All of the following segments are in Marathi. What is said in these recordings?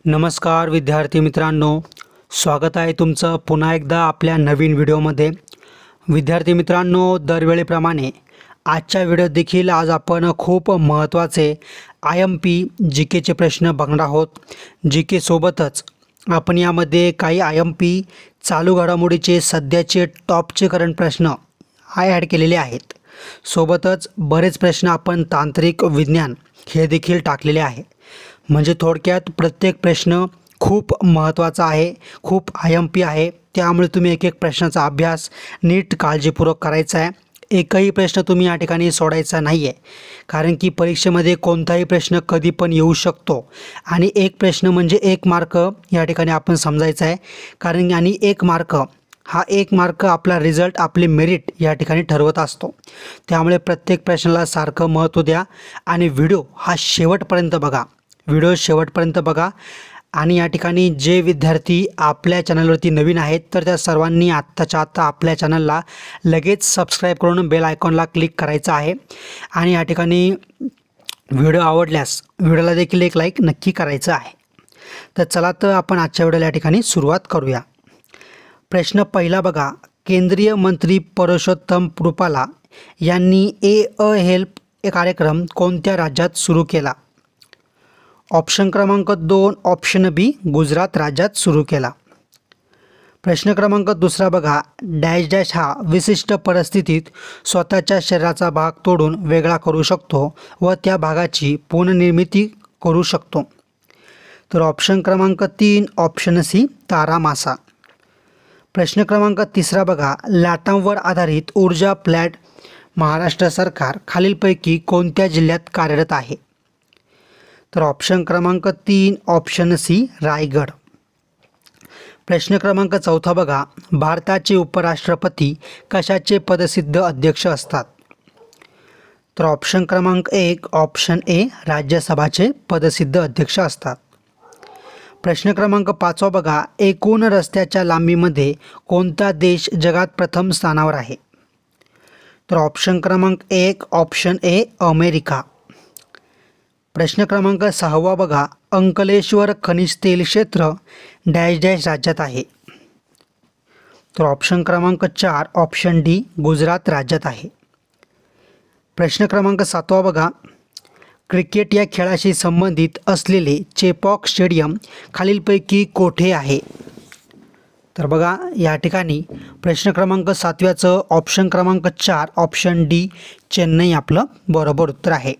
नमस्कार विद्यार्थी मित्रांनो, स्वागत आहे तुमचं पुन्हा एकदा आपल्या नवीन व्हिडिओमध्ये। विद्यार्थी मित्रांनो, दरवेळेप्रमाणे आजच्या व्हिडिओत देखील आज आपण खूप महत्त्वाचे IMP GKचे प्रश्न बघणार आहोत। GK सोबतच आपण यामध्ये काही IMP चालू घडामोडीचे सध्याचे टॉपचे करंट प्रश्न ॲड केलेले आहेत। सोबतच बरेच प्रश्न आपण तांत्रिक विज्ञान हे देखील टाकलेले आहे। म्हणजे थोडक्यात प्रत्येक प्रश्न खूप महत्त्वाचा आहे, खूप IMP आहे। त्यामुळे तुम्ही एक एक प्रश्नाचा अभ्यास नीट काळजीपूर्वक करायचा आहे। एकही प्रश्न तुम्ही या ठिकाणी सोडायचा नाही आहे, कारण की परीक्षेमध्ये कोणताही प्रश्न कधी पण येऊ शकतो आणि एक प्रश्न म्हणजे 1 मार्क या ठिकाणी आपण समजायचं आहे। कारण आणि 1 मार्क हा 1 मार्क आपला रिझल्ट, आपले मेरिट या ठिकाणी ठरवत असतो। त्यामुळे प्रत्येक प्रश्नाला सारखं महत्त्व द्या आणि व्हिडिओ हा शेवटपर्यंत बघा। व्हिडिओ शेवटपर्यंत बघा आणि या ठिकाणी जे विद्यार्थी आपल्या चॅनलवरती नवीन आहेत तर त्या सर्वांनी आत्ताच्या आत्ता आपल्या चॅनलला लगेच सबस्क्राईब करून बेल आयकॉनला क्लिक करायचं आहे। आणि या ठिकाणी व्हिडिओ आवडल्यास व्हिडिओला देखील एक लाईक नक्की करायचं आहे। तर चला तर आपण आजच्या व्हिडिओला या ठिकाणी सुरुवात करूया। प्रश्न पहिला बघा, केंद्रीय मंत्री परषोत्तम रुपाला यांनी हेल्प कार्यक्रम कोणत्या राज्यात सुरू केला? ऑप्शन क्रमांक 2 ऑप्शन बी गुजरात राज्यात सुरू केला। प्रश्न क्रमांक दुसरा बघा, डॅश डॅश हा विशिष्ट परिस्थितीत स्वतःच्या शरीराचा भाग तोडून वेगळा करू शकतो व त्या भागाची पुनर्निर्मिती करू शकतो। तर ऑप्शन क्रमांक 3 ऑप्शन सी तारा मासा। प्रश्न क्रमांक तिसरा बघा, लाटांवर आधारित ऊर्जा प्लॅट महाराष्ट्र सरकार खालीलपैकी कोणत्या जिल्ह्यात कार्यरत आहे? तर ऑप्शन क्रमांक 3 ऑप्शन सी रायगड। प्रश्न क्रमांक चौथा बघा, भारताचे उपराष्ट्रपती कशाचे पदसिद्ध अध्यक्ष असतात? तर ऑप्शन क्रमांक 1 ऑप्शन ए राज्यसभाचे पदसिद्ध अध्यक्ष असतात। प्रश्न क्रमांक 5 बघा, एकूण रस्त्याच्या लांबीमध्ये कोणता देश जगात प्रथम स्थानावर आहे? तर ऑप्शन क्रमांक 1 ऑप्शन ए अमेरिका। प्रश्न क्रमांक 6 बघा, अंकलेश्वर खनिज तेल क्षेत्र डॅश डॅश राज्यात आहे? तर ऑप्शन क्रमांक 4 ऑप्शन डी गुजरात राज्यात आहे। प्रश्न क्रमांक 7 बघा, क्रिकेट या खेळाशी संबंधित असलेले चेपॉक स्टेडियम खालीलपैकी कोठे आहे? तर बघा या ठिकाणी प्रश्न क्रमांक 7व्याचं ऑप्शन क्रमांक 4 ऑप्शन डी चेन्नई आपलं बरोबर उत्तर आहे।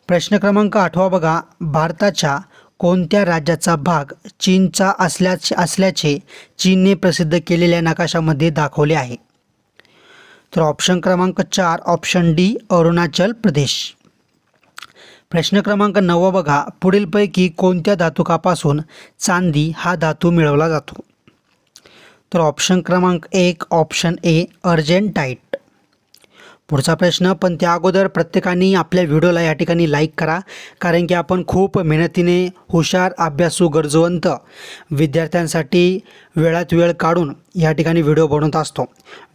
प्रश्न क्रमांक 8 बघा, भारताच्या कोणत्या राज्याचा भाग चीनचा असल्याचे चीनने प्रसिद्ध केलेल्या नकाशामध्ये दाखवले आहे? तर ऑप्शन क्रमांक 4 ऑप्शन डी अरुणाचल प्रदेश। प्रश्न क्रमांक 9 बघा, पुढीलपैकी कोणत्या धातुकापासून चांदी हा धातू मिळवला जातो? तर ऑप्शन क्रमांक 1 ऑप्शन ए अर्जेंटाईट। पुढचा प्रश्न, पण त्या अगोदर प्रत्येकाने आपल्या व्हिडिओला या ठिकाणी लाईक करा, कारण की आपण खूप मेहनतीने हुशार, अभ्यासू, गरजवंत विद्यार्थ्यांसाठी वेळात वेळ काढून या ठिकाणी व्हिडिओ बनवत असतो।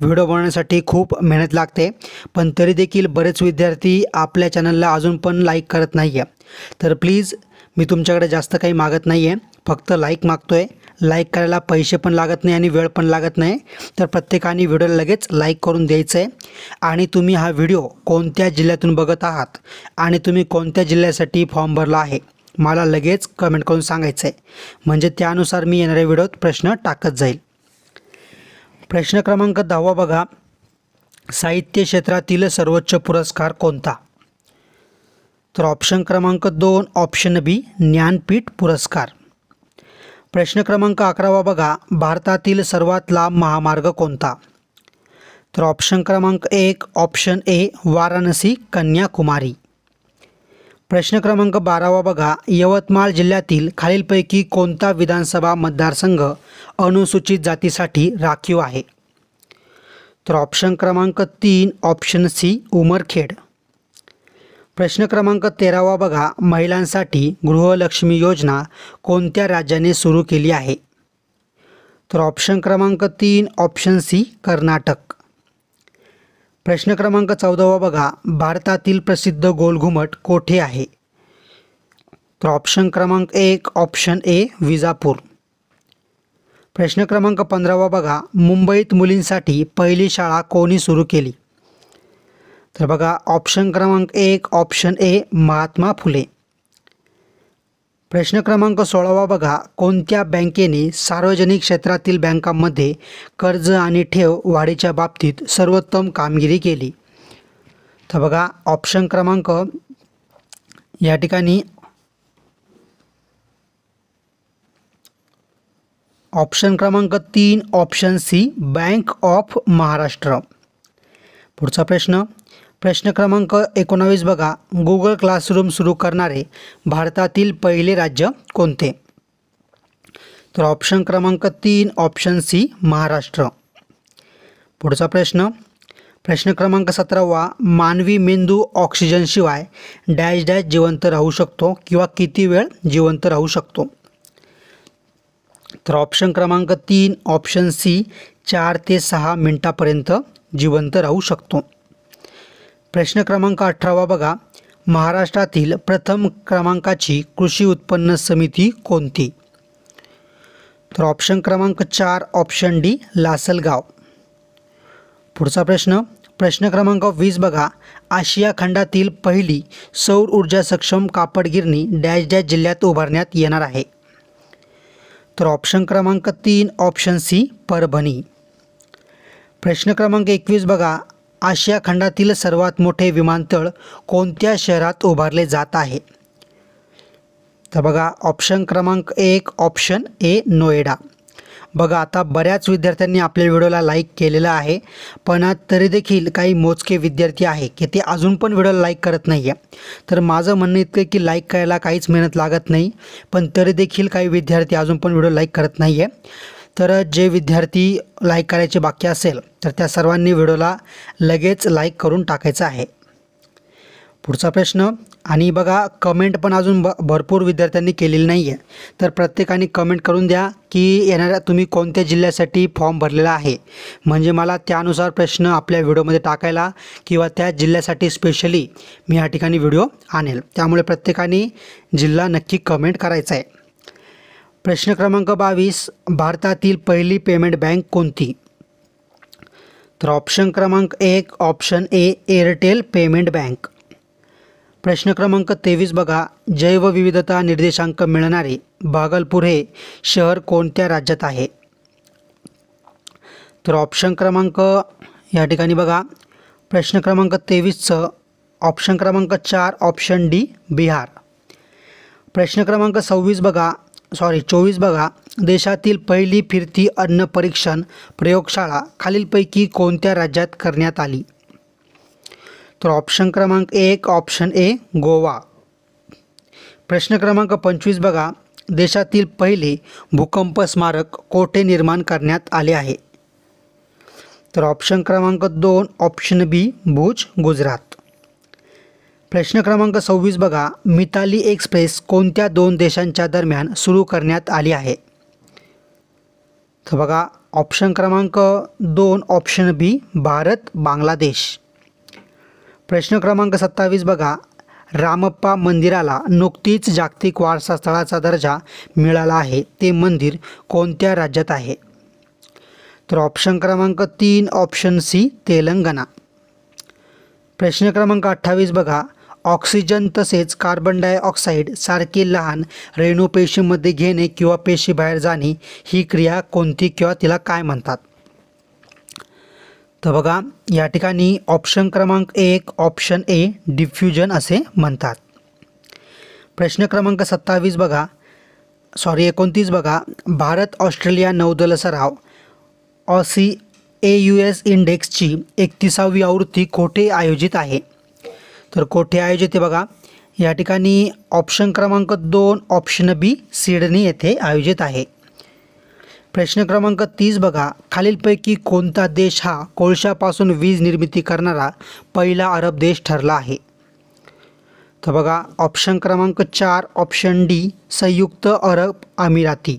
व्हिडिओ बनवण्यासाठी खूप मेहनत लागते, पण तरी देखील बरेच विद्यार्थी आपल्या चॅनलला अजून पण लाईक करत नाही आहे। तर प्लीज मी तुमच्याकडे जास्त काही मागत नाही आहे, फक्त लाईक मागतो आहे। लाईक करायला पैसे पण लागत नाही आणि वेळ पण लागत नाही, तर प्रत्येकाने व्हिडिओला लगेच लाईक करून द्यायचं आहे। आणि तुम्ही हा व्हिडिओ कोणत्या जिल्ह्यातून बघत आहात आणि तुम्ही कोणत्या जिल्ह्यासाठी फॉर्म भरला आहे मला लगेच कमेंट करून सांगायचं आहे, म्हणजे त्यानुसार मी येणाऱ्या व्हिडिओत प्रश्न टाकत जाईल। प्रश्न क्रमांक 10 बघा, साहित्य क्षेत्रातील सर्वोच्च पुरस्कार कोणता? तर ऑप्शन क्रमांक 2 ऑप्शन बी ज्ञानपीठ पुरस्कार। प्रश्न क्रमांक 11 बघा, भारतातील सर्वात लांब महामार्ग कोणता? तर ऑप्शन क्रमांक 1 ऑप्शन ए वाराणसी कन्याकुमारी। प्रश्न क्रमांक 12 बघा, यवतमाळ जिल्ह्यातील खालीलपैकी कोणता विधानसभा मतदारसंघ अनुसूचित जातीसाठी राखीव आहे? तर ऑप्शन क्रमांक 3 ऑप्शन सी उमरखेड। प्रश्न क्रमांक 13 बघा, महिलांसाठी गृहलक्ष्मी योजना कोणत्या राज्याने सुरू केली आहे? तर ऑप्शन क्रमांक 3 ऑप्शन सी कर्नाटक। प्रश्न क्रमांक 14 बघा, भारतातील प्रसिद्ध गोल घुमट कोठे आहे? तर ऑप्शन क्रमांक 1 ऑप्शन ए विजापूर. प्रश्न क्रमांक 15 बघा, मुंबईत मुलींसाठी पहिली शाळा कोणी सुरू केली? तर बघा ऑप्शन क्रमांक 1 ऑप्शन ए महात्मा फुले. प्रश्न क्रमांक 16 बघा, कोणत्या बँकेने सार्वजनिक क्षेत्रातील बँकांमध्ये कर्ज आणि ठेव वाढीच्या बाबतीत सर्वोत्तम कामगिरी केली? तर बघा ऑप्शन क्रमांक या ठिकाणी ऑप्शन क्रमांक 3 option C bank of Maharashtra. पुढचा प्रश्न क्रमांक 19 बघा, गुगल क्लासरूम सुरू करणारे भारतातील पहिले राज्य कोणते? तर ऑप्शन क्रमांक 3 ऑप्शन सी महाराष्ट्र. पुढचा प्रश्न क्रमांक 17 मानवी मेंदू ऑक्सिजनशिवाय डॅश डॅश जिवंत राहू शकतो किंवा किती वेळ जिवंत राहू शकतो? तर ऑप्शन क्रमांक 3 ऑप्शन सी 4 ते 6 मिनिटापर्यंत जिवंत राहू शकतो. प्रश्न क्रमांक 18 बघा, महाराष्ट्रातील प्रथम क्रमांकाची कृषी उत्पन्न समिती कोणती? तर ऑप्शन क्रमांक 4 ऑप्शन डी लासलगाव. पुढचा प्रश्न क्रमांक 20 बघा, आशिया खंडातील पहिली सौर ऊर्जा सक्षम कापड गिरणी डॅश डॅश जिल्ह्यात उभारण्यात येणार आहे? तर ऑप्शन क्रमांक 3 ऑप्शन सी परभणी. प्रश्न क्रमांक 21 बघा, आशिया खंडातील सर्वात मोठे विमानतळ कोणत्या शहरात उभारले जात आहे? तर बघा ऑप्शन क्रमांक 1 ऑप्शन ए नोएडा. बघा आता बऱ्याच विद्यार्थ्यांनी आपल्या व्हिडिओला लाईक केलेलं आहे, पण तरी देखील काही मोजके विद्यार्थी आहे की ते अजून पण व्हिडिओला लाईक करत नाही आहे. तर माझं म्हणणं इतकं की लाईक करायला काहीच मेहनत लागत नाही, पण तरी देखील काही विद्यार्थी अजून पण व्हिडिओ लाईक करत नाही आहे. तर जे विद्यार्थी लाईक करायचे बाकी असेल तर त्या सर्वांनी व्हिडिओला लगेच लाईक करून टाकायचं आहे. पुढचा आणि बघा कमेंट पण अजून भरपूर विद्यार्थ्यांनी केलेली नाही आहे, तर प्रत्येकाने कमेंट करून द्या की येणाऱ्या तुम्ही कोणत्या जिल्ह्यासाठी फॉर्म भरलेला आहे, म्हणजे मला त्यानुसार प्रश्न आपल्या व्हिडिओमध्ये टाकायला किंवा त्या जिल्ह्यासाठी स्पेशली मी या ठिकाणी व्हिडिओ आणेल. त्यामुळे प्रत्येकाने जिल्हा नक्की कमेंट करायचा आहे. प्रश्न क्रमांक 22 भारतातील पहिली पेमेंट बँक कोणती? तर ऑप्शन क्रमांक 1 option A Airtel payment bank. प्रश्न क्रमांक 23 बघा, जैवविविधता निर्देशांक मिळणारे भागलपूर हे शहर कोणत्या राज्यात आहे? तर ऑप्शन क्रमांक या ठिकाणी बघा प्रश्न क्रमांक 23चं ऑप्शन क्रमांक 4 ऑप्शन डी बिहार. प्रश्न क्रमांक 24 बघा, देशातील पहिली फिरती अन्न परीक्षण प्रयोगशाळा खालीलपैकी कोणत्या राज्यात करण्यात आली? तर ऑप्शन क्रमांक 1 ऑप्शन ए गोवा. प्रश्न क्रमांक 25 बघा, देशातील पहिले भूकंप स्मारक कोठे निर्माण करण्यात आले आहे? तर ऑप्शन क्रमांक 2 ऑप्शन बी भुज गुजरात. प्रश्न क्रमांक 26 बघा, मिताली एक्सप्रेस कोणत्या 2 देशांच्या दरम्यान सुरू करण्यात आली आहे? तर बघा ऑप्शन क्रमांक 2 ऑप्शन बी भारत बांगलादेश. प्रश्न क्रमांक 27 बघा, रामप्पा मंदिराला नुकतीच जागतिक वारसा स्थळाचा दर्जा मिळाला आहे, ते मंदिर कोणत्या राज्यात आहे? तर ऑप्शन क्रमांक 3 ऑप्शन सी तेलंगणा. प्रश्न क्रमांक 28 बघा, ऑक्सिजन तसेच कार्बन डायऑक्साईड सारखी लहान रेणू पेशीमध्ये घेणे किंवा पेशी बाहेर जाणे ही क्रिया कोणती किंवा तिला काय म्हणतात? तर बघा या ठिकाणी ऑप्शन क्रमांक 1 ऑप्शन ए डिफ्युजन असे म्हणतात. प्रश्न क्रमांक 29 बघा, भारत ऑस्ट्रेलिया नौदल सराव AUS इंडेक्सची 31वी आवृत्ती कोठे आयोजित आहे? तर कोठे आयोजित आहे बघा या ठिकाणी ऑप्शन क्रमांक 2 ऑप्शन बी सिडनी येथे आयोजित आहे. प्रश्न क्रमांक 30 बघा, खालीलपैकी कोणता देश हा कोळशापासून वीज निर्मिती करणारा पहिला अरब देश ठरला आहे? तर बघा ऑप्शन क्रमांक 4 ऑप्शन डी संयुक्त अरब अमिराती.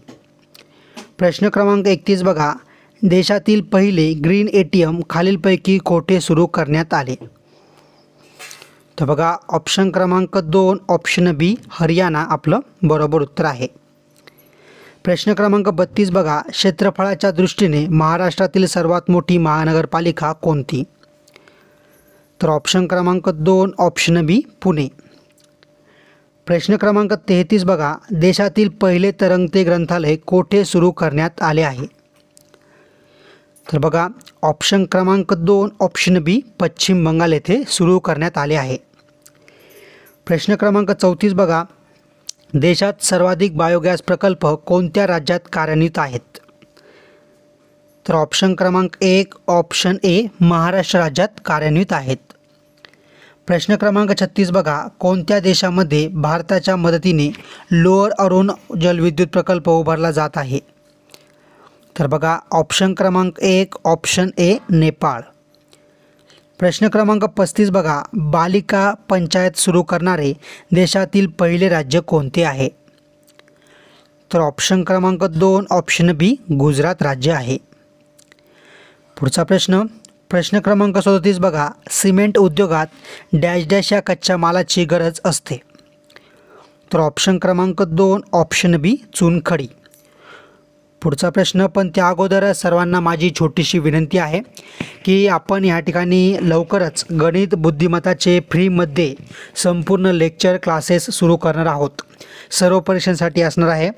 प्रश्न क्रमांक 31 बघा, देशातील पहिले ग्रीन ATM खालीलपैकी कोठे सुरू करण्यात आले? तर बघा ऑप्शन क्रमांक 2 ऑप्शन बी हरियाणा आपलं बरोबर उत्तर आहे. प्रश्न क्रमांक 32 बघा, क्षेत्रफळाच्या दृष्टीने महाराष्ट्रातील सर्वात मोठी महानगरपालिका कोणती? तर ऑप्शन क्रमांक 2 ऑप्शन बी पुणे. प्रश्न क्रमांक 33 बघा, देशातील पहिले तरंगते ग्रंथालय कोठे सुरू करण्यात आले आहे? तर बघा ऑप्शन क्रमांक 2 ऑप्शन बी पश्चिम बंगाल येथे सुरू करण्यात आले आहे. प्रश्न क्रमांक 34 बघा, देशात सर्वाधिक बायोगॅस प्रकल्प कोणत्या राज्यात कार्यान्वित आहेत? तर ऑप्शन क्रमांक 1 ऑप्शन ए महाराष्ट्र राज्यात कार्यान्वित आहेत. प्रश्न क्रमांक 36 बघा, कोणत्या देशामध्ये भारताच्या मदतीने लोअर अरुण जलविद्युत प्रकल्प उभारला जात आहे? तर बघा ऑप्शन क्रमांक 1 ऑप्शन ए नेपाळ. प्रश्न क्रमांक 35 बघा, बालिका पंचायत सुरू करणारे देशातील पहिले राज्य कोणते आहे? तर ऑप्शन क्रमांक 2 ऑप्शन बी गुजरात राज्य आहे. पुढचा प्रश्न क्रमांक 37 बघा, सिमेंट उद्योगात डॅश डॅश या कच्च्या मालाची गरज असते? तर ऑप्शन क्रमांक 2 ऑप्शन बी चुनखडी. पुढचा प्रश्न, पण त्या अगोदर सर्वांना माझी छोटीशी विनंती आहे की आपण या ठिकाणी लवकरच गणित बुद्धिमत्ताचे फ्रीमध्ये संपूर्ण लेक्चर क्लासेस सुरू करणार आहोत. सर्व परीक्षांसाठी असणार आहे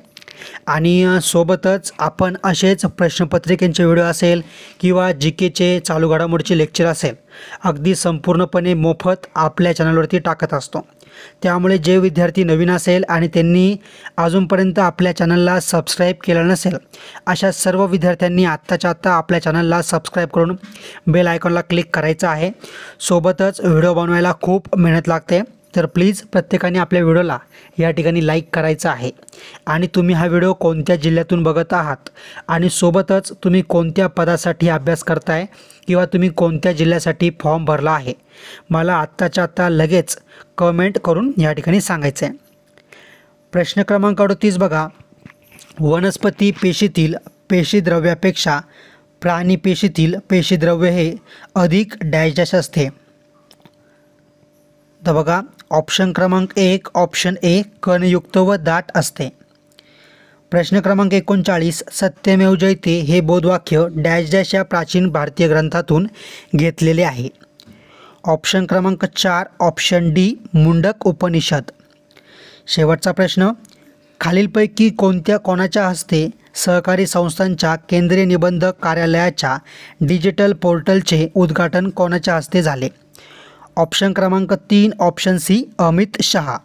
आणि सोबतच आपण असेच प्रश्नपत्रिकेचे व्हिडिओ असेल किंवा जी केचे चालू घडामोडीचे लेक्चर असेल अगदी संपूर्णपणे मोफत आपल्या चॅनलवरती टाकत असतो. त्यामुळे जे विद्यार्थी नवीन असेल आणि त्यांनी अजूनपर्यंत आपल्या चॅनलला सबस्क्राईब केलं नसेल अशा सर्व विद्यार्थ्यांनी आत्ताच्या आत्ता आपल्या चॅनलला सबस्क्राईब करून बेल आयकॉनला क्लिक करायचं आहे. सोबतच व्हिडिओ बनवायला खूप मेहनत लागते, तर प्लीज प्रत्येकाने आपल्या व्हिडिओला या ठिकाणी लाईक करायचं आहे. आणि तुम्ही हा व्हिडिओ कोणत्या जिल्ह्यातून बघत आहात आणि सोबतच तुम्ही कोणत्या पदासाठी अभ्यास करताय किंवा तुम्ही कोणत्या जिल्ह्यासाठी फॉर्म भरला आहे मला आत्ताच्या आत्ता लगेच कमेंट करून या ठिकाणी सांगायचं आहे. प्रश्न क्रमांक 38 बघा, वनस्पती पेशीतील पेशीद्रव्यापेक्षा प्राणी पेशीतील पेशीद्रव्य हे अधिक डॅश डॅश असते? तर बघा ऑप्शन क्रमांक 1 ऑप्शन ए कणयुक्त व दाट असते. प्रश्न क्रमांक 39, सत्यमेव जयते हे बोधवाक्य डॅश डॅश या प्राचीन भारतीय ग्रंथातून घेतलेले आहे? ऑप्शन क्रमांक 4 ऑप्शन डी मुंडक उपनिषद. शेवटचा प्रश्न, खालीलपैकी कोणाच्या हस्ते सहकारी संस्थांच्या केंद्रीय निबंधक कार्यालयाच्या डिजिटल पोर्टलचे उद्घाटन कोणाच्या हस्ते झाले? ऑप्शन क्रमांक 3 ऑप्शन सी अमित शहा.